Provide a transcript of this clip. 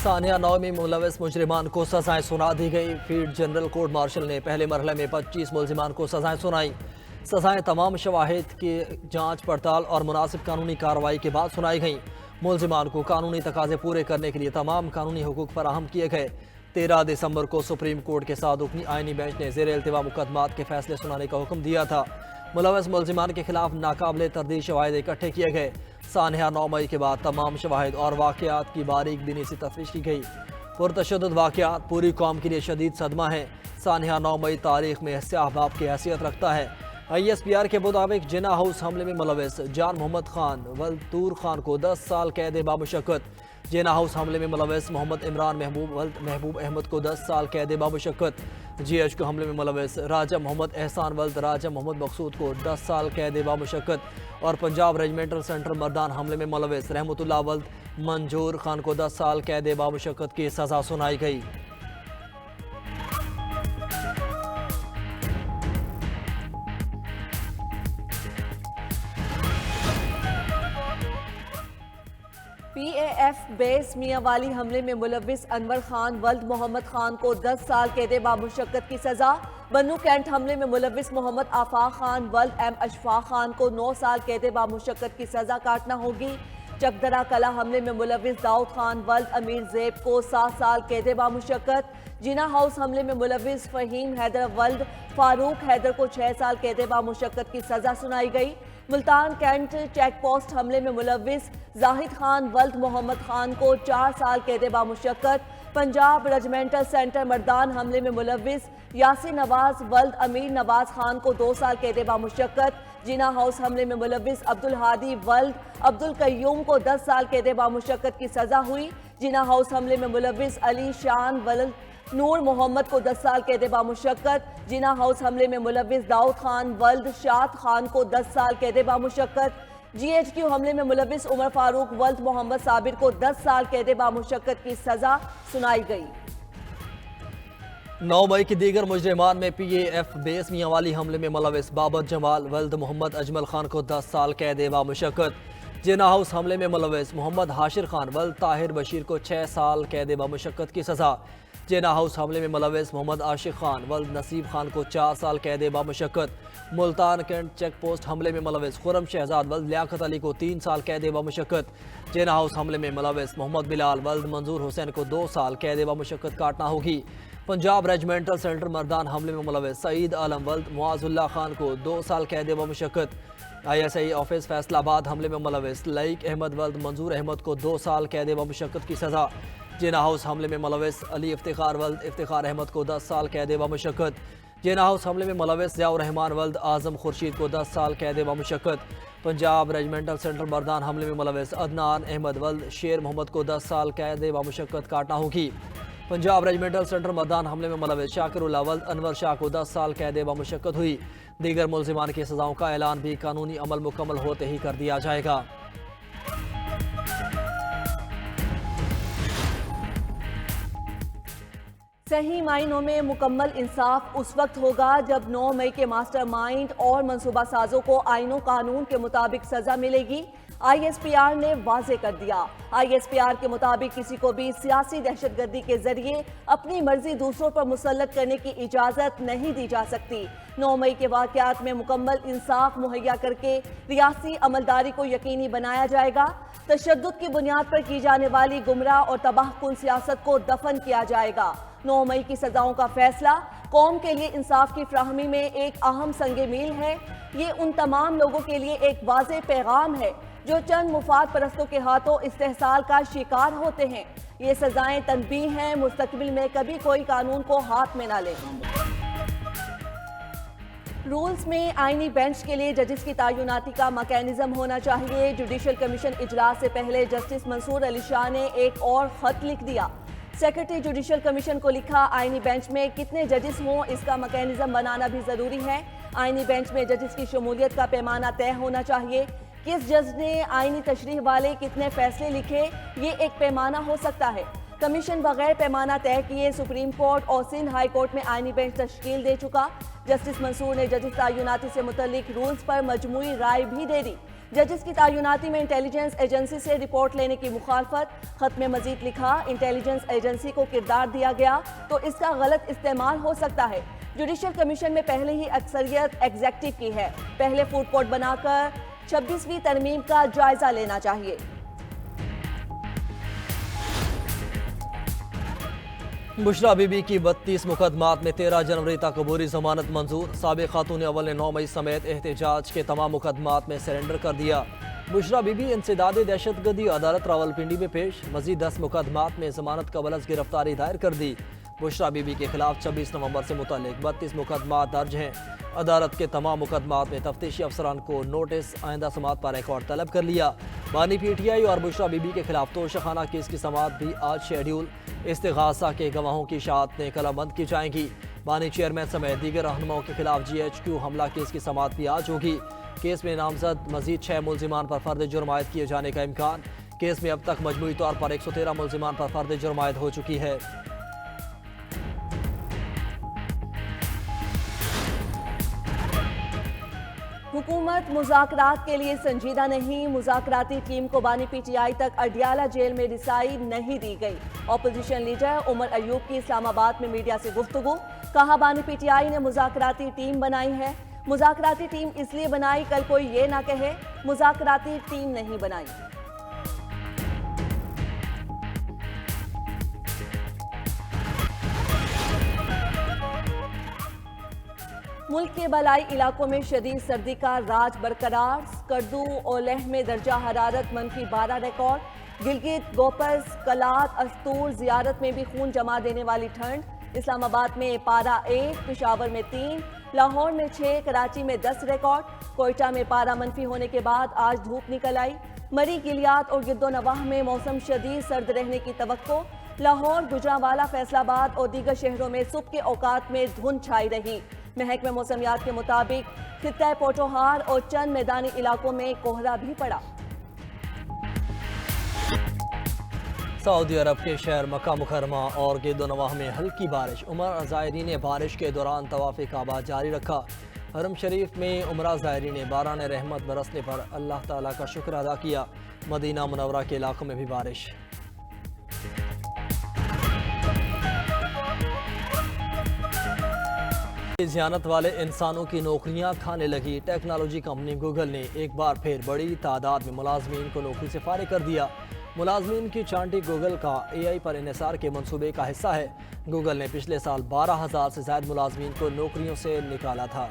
ثانیہ نو میں ملوث مجرمان کو سزائیں سنا دی گئی۔ فیلڈ جنرل کورٹ مارشل نے پہلے مرحلے میں 25 ملزمان کو سزائیں سنائیں۔ سزائیں تمام شواہد کی جانچ پڑتال اور مناسب قانونی کارروائی کے بعد سنائی گئیں۔ ملزمان کو قانونی تقاضے پورے کرنے کے لیے تمام قانونی حقوق فراہم کیے گئے۔ 13 دسمبر کو سپریم کورٹ کے ساتھ رکنی آئینی بینچ نے زیر التوا مقدمات کے فیصلے سنانے کا حکم دیا تھا۔ ملوث ملزمان کے خلاف ناقابل تردید شواہد اکٹھے کیے گئے۔ سانحہ 9 مئی کے بعد تمام شواہد اور واقعات کی باریک بینی سے تفتیش کی گئی۔ پرتشدد واقعات پوری قوم کے لیے شدید صدمہ ہیں۔ سانحہ 9 مئی تاریخ میں سیاہ باب کی حیثیت رکھتا ہے۔ ISPR کے مطابق جناح ہاؤس حملے میں ملوث جان محمد خان ولد طور خان کو 10 سال قید بامشقت۔ جناح ہاؤس حملے میں ملوث محمد عمران محبوب ولد محبوب احمد کو 10 سال قید بامشقت۔ GH کو حملے میں ملوث راجہ محمد احسان ولد راجہ محمد مقصود کو 10 سال قید بامشقت اور پنجاب ریجمنٹل سینٹر مردان حملے میں ملوث رحمت اللہ ولد منجور خان کو 10 سال قید بامشقت کی سزا سنائی گئی۔ PAF بیس میاں والی حملے میں ملوث انور خان ولد محمد خان کو 10 سال قید بامشقت کی سزا۔ بنو کینٹ حملے میں ملوث محمد آفاق خان ولد M اشفاق خان کو 9 سال قید بامشقت کی سزا کاٹنا ہوگی۔ چکدرہ کلا حملے میں ملوث داؤد خان ولد امیر زیب کو 7 سال قید بامشقت۔ جناح ہاؤس حملے میں ملوث فہیم حیدر ولد فاروق حیدر کو 6 سال قید بامشقت کی سزا سنائی گئی۔ ملتان کینٹ چیک پوسٹ حملے میں ملوث زاہد خان ولد محمد خان کو 4 سال قید بامشقت۔ پنجاب ریجمنٹل سینٹر مردان حملے میں ملوث یاسر نواز ولد امیر نواز خان کو 2 سال قید بامشقت۔ جناح ہاؤس حملے میں ملوث عبدالہادی ولد عبدالقیوم کو 10 سال قید بامشقت کی سزا ہوئی۔ جناح ہاؤس حملے میں ملوث علی شان ولد نور محمد کو 10 سال قید بامشقت۔ جناح ہاؤس حملے میں ملوث داؤد خان ولد شاد خان کو 10 سال قید بامشقت۔ GHQ حملے میں ملوث عمر فاروق ولد محمد صابر کو 10 سال قید بامشقت کی سزا سنائی گئی۔ 9 مئی کی دیگر مجرمان میں PAF بیس میاں والی حملے میں ملوث بابر جمال ولد محمد اجمل خان کو 10 سال قید بامشقت۔ جناح ہاؤس حملے میں ملوث محمد حاشر خان ولد طاہر بشیر کو 6 سال قید بامشقت کی سزا۔ جناح ہاؤس حملے میں ملوث محمد عاشق خان ولد نصیب خان کو 4 سال قید بامشقت۔ ملتان کینٹ چیک پوسٹ حملے میں ملوث خرم شہزاد ولد لیاقت علی کو 3 سال قید بامشقت۔ جناح ہاؤس حملے میں ملوث محمد بلال ولد منظور حسین کو 2 سال قید بامشقت کاٹنا ہوگی۔ پنجاب ریجمنٹل سینٹر مردان حملے میں ملوث سعید عالم ولد معاذ اللہ خان کو 2 سال قید بامشقت۔ ISI آفس فیصل آباد حملے میں ملوث لائق احمد ولد منظور احمد کو 2 سال قید بامشقت کی سزا۔ جناح ہاؤس حملے میں ملوث علی افتخار ولد افتخار احمد کو 10 سال قید بامشقت۔ جناح ہاؤس حملے میں ملوث ضیاء الرحمان ولد اعظم خورشید کو 10 سال قید بامشقت۔ پنجاب ریجمنٹل سینٹر مردان حملے میں ملوث عدنان احمد ولد شیر محمد کو 10 سال قید بامشقت کاٹنا ہوگی۔ پنجاب ریجمنٹل سینٹر مردان حملے میں ملوث شاکر اللہ ولد انور شاہ کو 10 سال قید بامشقت ہوئی۔ دیگر ملزمان کی سزاؤں کا اعلان بھی قانونی عمل مکمل ہوتے ہی کر دیا جائے گا۔ صحیح معنوں میں مکمل انصاف اس وقت ہوگا جب 9 مئی کے ماسٹر مائنڈ اور منصوبہ سازوں کو آئین و قانون کے مطابق سزا ملے گی۔ ISPR نے واضح کر دیا۔ ISPR کے مطابق کسی کو بھی سیاسی دہشت گردی کے ذریعے اپنی مرضی دوسروں پر مسلط کرنے کی اجازت نہیں دی جا سکتی۔ 9 مئی کے واقعات میں مکمل انصاف مہیا کر کے ریاستی عملداری کو یقینی بنایا جائے گا۔ تشدد کی بنیاد پر کی جانے والی گمراہ اور تباہ کن سیاست کو دفن کیا جائے گا۔ 9 مئی کی سزاؤں کا فیصلہ قوم کے لیے انصاف کی فراہمی میں ایک اہم سنگ میل ہے۔ یہ ان تمام لوگوں کے لیے ایک واضح پیغام ہے جو چند مفاد پرستوں کے ہاتھوں استحصال کا شکار ہوتے ہیں۔ یہ سزائیں تنبیہ ہیں، مستقبل میں کبھی کوئی قانون کو ہاتھ میں نہ لے۔ رولز میں آئینی بینچ کے لیے ججز کی تعیناتی کا میکینزم ہونا چاہیے۔ جوڈیشل کمیشن اجلاس سے پہلے جسٹس منصور علی شاہ نے ایک اور خط لکھ دیا۔ سیکرٹری جوڈیشل کمیشن کو لکھا، آئینی بینچ میں کتنے ججز ہوں اس کا میکینزم بنانا بھی ضروری ہے۔ آئینی بینچ میں ججز کی شمولیت کا پیمانہ طے ہونا چاہیے۔ کس جج نے آئینی تشریح والے کتنے فیصلے لکھے، یہ ایک پیمانہ ہو سکتا ہے۔ کمیشن بغیر پیمانہ طے کیے سپریم کورٹ اور سندھ ہائی کورٹ میں آئینی بینچ تشکیل دے چکا۔ جسٹس منصور نے ججز تعیناتی سے متعلق رولز پر مجموعی رائے بھی دے دی۔ ججز کی تعیناتی میں انٹیلیجنس ایجنسی سے رپورٹ لینے کی مخالفت۔ خط میں مزید لکھا، انٹیلیجنس ایجنسی کو کردار دیا گیا تو اس کا غلط استعمال ہو سکتا ہے۔ جوڈیشل کمیشن میں پہلے ہی اکثریت ایگزیکٹو کی ہے، پہلے فوڈ کورٹ بنا کر 26ویں ترمیم کا جائزہ لینا چاہیے۔ بشریٰ بی بی کی 32 مقدمات میں 13 جنوری تک عبوری ضمانت منظور۔ سابق خاتون اول نے 9 مئی سمیت احتجاج کے تمام مقدمات میں سرنڈر کر دیا۔ بشریٰ بی بی انسداد دہشت گردی عدالت راولپنڈی میں پیش، مزید 10 مقدمات میں ضمانت قبل از گرفتاری دائر کر دی۔ بشریٰ بی بی کے خلاف 26 نومبر سے متعلق 32 مقدمات درج ہیں۔ عدالت کے تمام مقدمات میں تفتیشی افسران کو نوٹس آئندہ سماعت پر ریکارڈ طلب کر لیا۔ بانی پی ٹی آئی اور بشریٰ بی بی کے خلاف توشیخانہ کیس کی سماعت بھی آج شیڈیول۔ استغاثہ کے گواہوں کی اشاعتیں قلم بند کی جائیں گی۔ بانی چیئرمین سمیت دیگر رہنماؤں کے خلاف GHQ حملہ کیس کی سماعت بھی آج ہوگی۔ کیس میں نامزد مزید 6 ملزمان پر فرد جرم عائد کیے جانے کا امکان۔ کیس میں اب تک مجموعی طور پر 113 ملزمان پر فرد جرم عائد ہو چکی ہے۔ حکومت مذاکرات کے لیے سنجیدہ نہیں، مذاکراتی ٹیم کو بانی پی ٹی آئی تک اڈیالہ جیل میں رسائی نہیں دی گئی۔ اپوزیشن لیڈر عمر ایوب کی اسلام آباد میں میڈیا سے گفتگو، کہا بانی پی ٹی آئی نے مذاکراتی ٹیم بنائی ہے۔ مذاکراتی ٹیم اس لیے بنائی کل کوئی یہ نہ کہے مذاکراتی ٹیم نہیں بنائی۔ ملک کے بالائی علاقوں میں شدید سردی کا راج برقرار، اسکردو اور لیہ میں درجہ حرارت -12 ریکارڈ۔ گلگت، گوپس، کلات، استور، زیارت میں بھی خون جما دینے والی ٹھنڈ۔ اسلام آباد میں پارہ 1، پشاور میں 3، لاہور میں 6، کراچی میں 10 ریکارڈ۔ کوئٹہ میں پارہ منفی ہونے کے بعد آج دھوپ نکل آئی۔ مری، گلیات اور گرد و نواح میں موسم شدید سرد رہنے کی توقع۔ لاہور، گجرانوالہ، فیصل آباد اور دیگر شہروں میں صبح کے اوقات میں دھند چھائی رہی۔ محکمہ موسمیات کے مطابق خطہ پوٹوہار اور چند میدانی علاقوں میں کوہرا بھی پڑا۔ سعودی عرب کے شہر مکہ مکرمہ اور گرد و نواح میں ہلکی بارش۔ عمرہ زائرین نے بارش کے دوران طواف کعبہ جاری رکھا۔ حرم شریف میں عمرہ زائرین نے باران رحمت برسنے پر اللہ تعالیٰ کا شکر ادا کیا۔ مدینہ منورہ کے علاقوں میں بھی بارش۔ ذہانت والے انسانوں کی نوکریاں کھانے لگی۔ ٹیکنالوجی کمپنی گوگل نے ایک بار پھر بڑی تعداد میں ملازمین کو نوکری سے فارغ کر دیا۔ ملازمین کی چانٹی گوگل کا AI پر انحصار کے منصوبے کا حصہ ہے۔ گوگل نے پچھلے سال 12,000 سے زائد ملازمین کو نوکریوں سے نکالا تھا۔